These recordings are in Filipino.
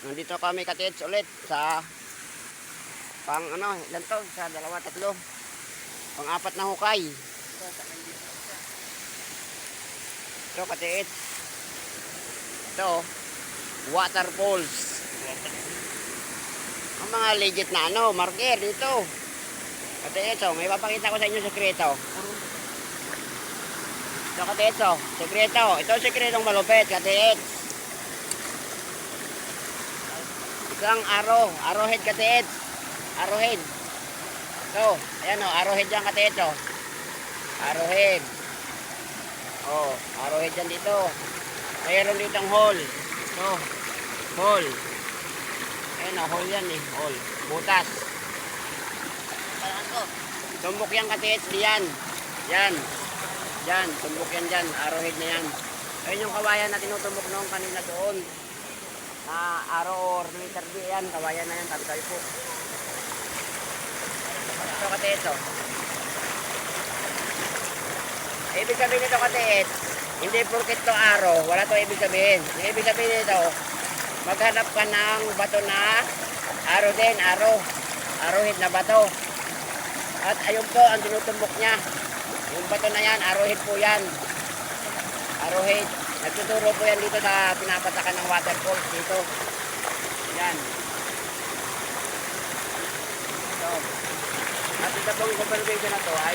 Nandito kami katits ulit sa pang ano, ilan to? Sa dalawa, tatlo. Pang apat na hukay. Ito katits. Ito, waterfalls. Ang mga legit na ano, marker dito. Katits, oh, may papakita ko sa inyo sekreto. Ito katits, oh, sekreto. Ito sekretong malupit, katits. Isang arrowhead katits. Arrowhead. Ito, ayan o, arrowhead yan katits o. Arrowhead. Oh, arrowhead yan dito. Mayroon ditong hole. Ito, hole. Ayan o, hole yan eh, hole. Butas. Tumbok yan katits, diyan. Yan. Yan, tumbok yan dyan, arrowhead na yan. Ayun yung kawayan na tinutumbok noong kanina doon. Na araw or meter di yan, kawayan na yan, tabi-tabi po. Ito katits o. Ibig sabihin nito katits, hindi porket to araw, wala to ibig sabihin. Yung ibig sabihin nito, maghanap ka ng bato na araw din, arrowhead na bato. At ayun po ang tinutumbok niya. Yung bato na yan, arrowhead po yan. Arrowhead. Nagtuturo po yan dito sa pinapatakan ng waterfalls dito. Yan. So, at ito pong supervision na to ay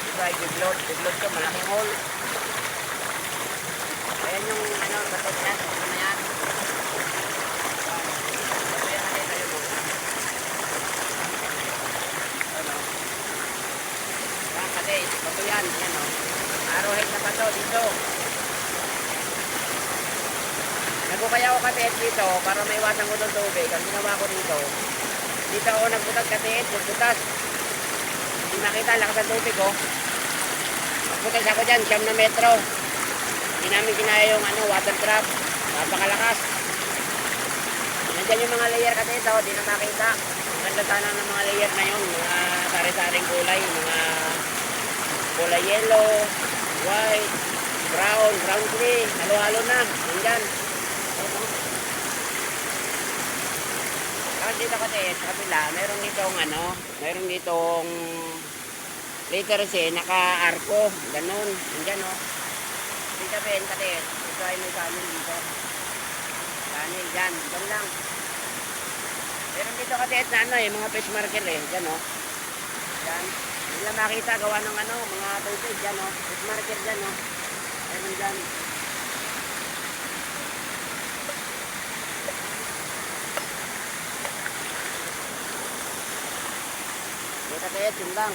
ito ay diglot. Diglot to, malaking hole. Ayan yung ano, bato yan. Bato na yan. Bato yan natin tayo mo. Ano? Yan kasi, bato yan. Yan o. Arrowhead na bato dito. Nagkukaya ako katits dito para may iwasan ko ng tubig. Ang ginawa ko dito, dito ako nagbutas katits, nagbutas. Hindi makita, lakas ang tubig ko. Nagbutas ako dyan, 9 na metro. Hindi namin kinaya yung ano, water trap. Napakalakas. Nandyan yung mga layer katits, di na makita. Ang ganda sana ng mga layer na yun, mga sari-saring kulay, mga kulay yellow, white, brown gray, halo-halo na. Nandyan. Tapos dito kasi sa kabila, meron ditong ano, meron ditong letter C, naka-arco, ganun, andyan o. Dito sabihin kasi, ito ay may kanin dito. Kanin, dyan, dyan lang. Meron dito kasi na ano eh, mga fish marker eh, dyan o. Dyan, hindi lang makita gawa ng ano, mga tubig, dyan o. Fish marker dyan o. Meron dyan. Katits, yun lang.